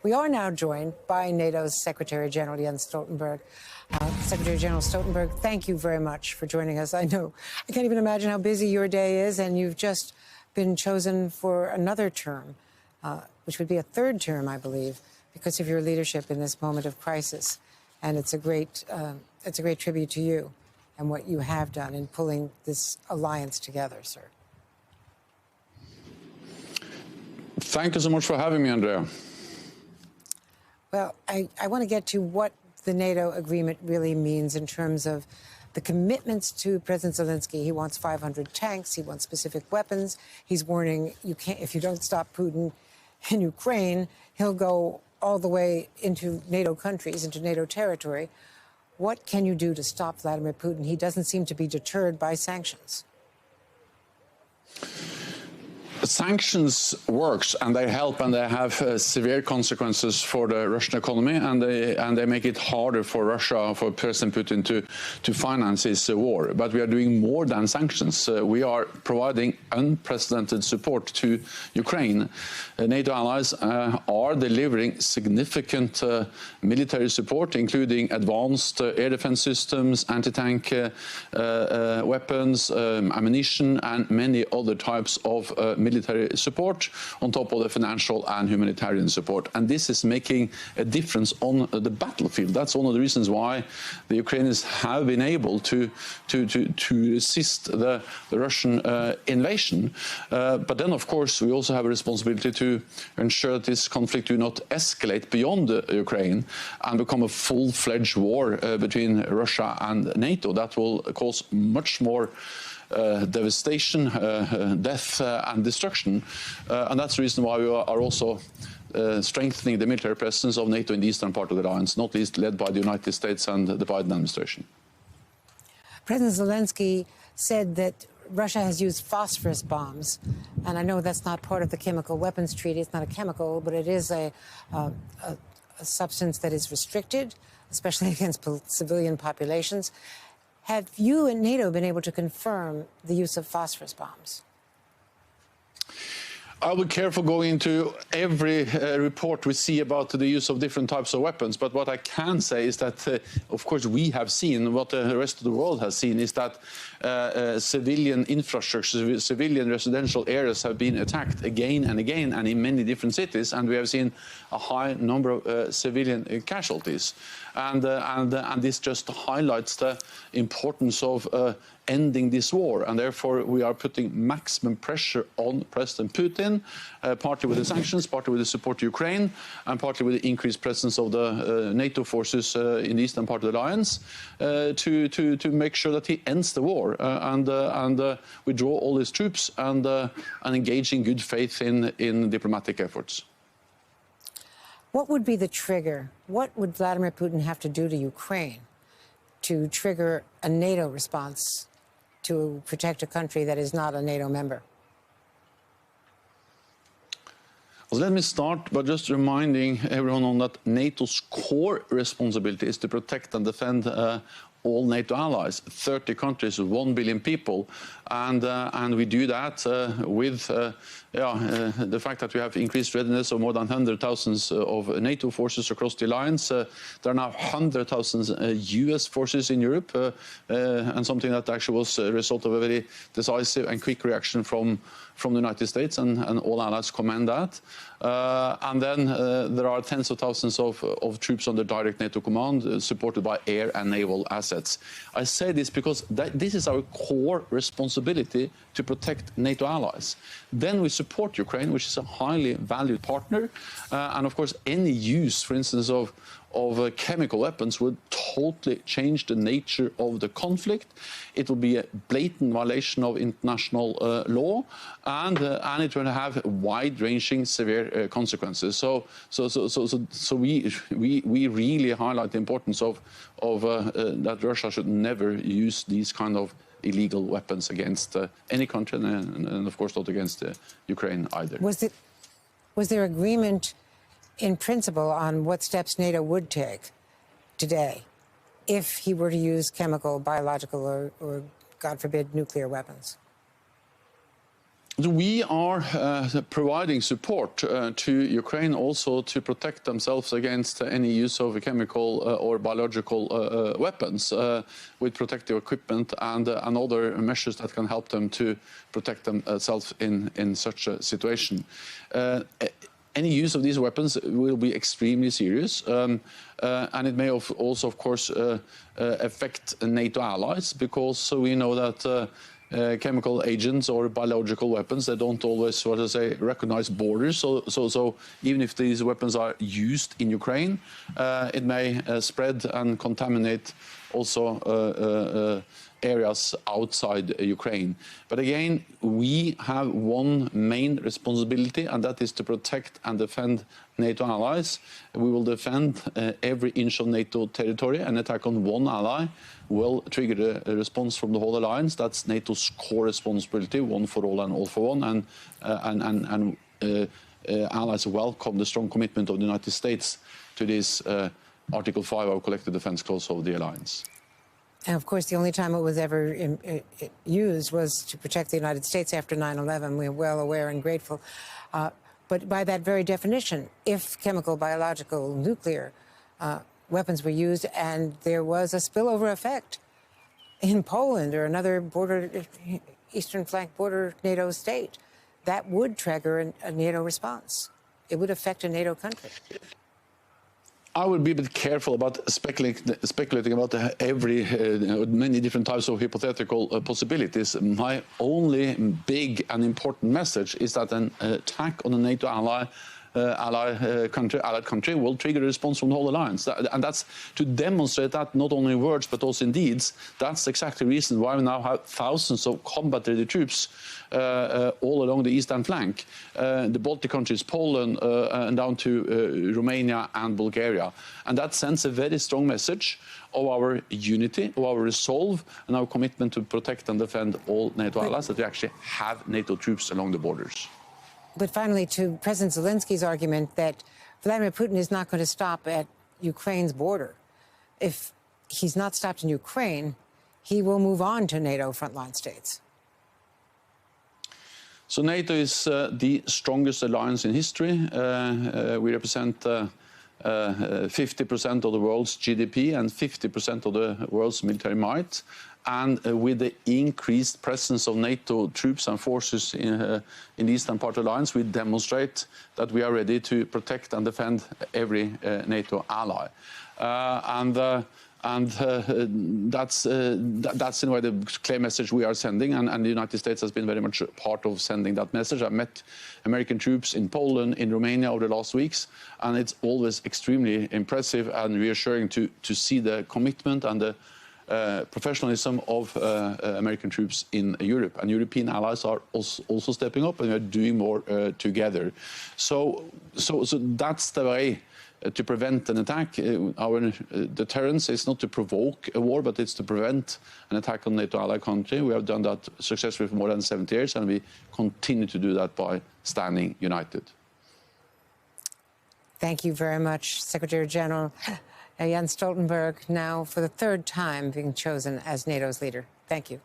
We are now joined by NATO's Secretary General Jens Stoltenberg. Secretary General Stoltenberg, thank you very much for joining us. I know I can't even imagine how busy your day is, and you've just been chosen for another term, which would be a third term, I believe, because of your leadership in this moment of crisis. And it's a great tribute to you and what you have done in pulling this alliance together, sir. Thank you so much for having me, Andrea. Well, I want to get to what the NATO agreement really means in terms of the commitments to President Zelensky. He wants 500 tanks. He wants specific weapons. He's warning you can't, if you don't stop Putin in Ukraine, he'll go all the way into NATO countries, into NATO territory. What can you do to stop Vladimir Putin? He doesn't seem to be deterred by sanctions. Sanctions works, and they help, and they have severe consequences for the Russian economy, and they make it harder for Russia, for President Putin to finance his war. But we are doing more than sanctions. We are providing unprecedented support to Ukraine. NATO allies are delivering significant military support, including advanced air defense systems, anti-tank weapons, ammunition, and many other types of military support on top of the financial and humanitarian support. And this is making a difference on the battlefield. That's one of the reasons why the Ukrainians have been able to resist the Russian invasion. But then, of course, we also have a responsibility to ensure that this conflict do not escalate beyond Ukraine and become a full-fledged war between Russia and NATO. That will cause much more devastation, death and destruction. And that's the reason why we are also strengthening the military presence of NATO in the eastern part of the alliance, not least led by the United States and the Biden administration. President Zelensky said that Russia has used phosphorus bombs. And I know that's not part of the chemical weapons treaty. It's not a chemical, but it is a substance that is restricted, especially against civilian populations. Have you and NATO been able to confirm the use of phosphorus bombs? I'll be careful going into every report we see about the use of different types of weapons. But what I can say is that, of course, we have seen, what the rest of the world has seen, is that civilian infrastructure, civilian residential areas have been attacked again and again and in many different cities. And we have seen a high number of civilian casualties. And this just highlights the importance of ending this war, and therefore we are putting maximum pressure on President Putin, partly with the sanctions, partly with the support to Ukraine, and partly with the increased presence of the NATO forces in the eastern part of the alliance, to make sure that he ends the war and withdraw all his troops and engage in good faith in diplomatic efforts. What would be the trigger? What would Vladimir Putin have to do to Ukraine to trigger a NATO response to protect a country that is not a NATO member? Well, let me start by just reminding everyone on that NATO's core responsibility is to protect and defend all NATO allies, 30 countries, 1 billion people, and we do that with the fact that we have increased readiness of more than 100,000 of NATO forces across the alliance. There are now 100,000 US forces in Europe, and something that actually was a result of a very decisive and quick reaction from the United States, and all allies commend that. And then there are tens of thousands of troops under direct NATO command, supported by air and naval assets. I say this because this is our core responsibility to protect NATO allies. Then we support Ukraine, which is a highly valued partner. And of course, any use, for instance, of chemical weapons would totally change the nature of the conflict. It will be a blatant violation of international law, and it will have wide-ranging, severe consequences. So we really highlight the importance of that Russia should never use these kind of illegal weapons against any country, and of course not against Ukraine either. Was there agreement in principle on what steps NATO would take today if he were to use chemical, biological, or God forbid, nuclear weapons? We are providing support to Ukraine also to protect themselves against any use of chemical or biological weapons with protective equipment and other measures that can help them to protect themselves in such a situation. Any use of these weapons will be extremely serious, and it may also, of course, affect NATO allies, because we know that chemical agents or biological weapons, they don't always, so to say, recognize borders. So even if these weapons are used in Ukraine, it may spread and contaminate also areas outside Ukraine. But again, we have one main responsibility, and that is to protect and defend NATO allies. We will defend every inch of NATO territory. An attack on one ally will trigger a response from the whole alliance. That's NATO's core responsibility, one for all and all for one. And allies welcome the strong commitment of the United States to this Article 5 of collective defense clause of the alliance. And of course, the only time it was ever used was to protect the United States after 9/11. We're well aware and grateful. But by that very definition, if chemical, biological, nuclear weapons were used and there was a spillover effect in Poland or another eastern flank border NATO state, that would trigger a NATO response. It would affect a NATO country. I would be a bit careful about speculating about many different types of hypothetical possibilities. My only big and important message is that an attack on a NATO allied country will trigger a response from the whole alliance. And that's to demonstrate that not only in words but also in deeds. That's exactly the reason why we now have thousands of combat-ready troops all along the eastern flank, the Baltic countries, Poland, and down to Romania and Bulgaria. And that sends a very strong message of our unity, of our resolve, and our commitment to protect and defend all NATO allies, that we actually have NATO troops along the borders. But finally, to President Zelensky's argument that Vladimir Putin is not going to stop at Ukraine's border. If he's not stopped in Ukraine, he will move on to NATO frontline states. So NATO is the strongest alliance in history. We represent 50% of the world's GDP and 50% of the world's military might. And with the increased presence of NATO troops and forces in the eastern part of the alliance, we demonstrate that we are ready to protect and defend every NATO ally. That's in a way the clear message we are sending, and the United States has been very much part of sending that message. I met American troops in Poland, in Romania over the last weeks, and it's always extremely impressive and reassuring to see the commitment and the professionalism of American troops in Europe. And European allies are also stepping up, and we are doing more together. So that's the way to prevent an attack. Our deterrence is not to provoke a war, but it's to prevent an attack on NATO ally country. We have done that successfully for more than 70 years, and we continue to do that by standing united. Thank you very much, Secretary General Jens Stoltenberg, now for the third time being chosen as NATO's leader. Thank you.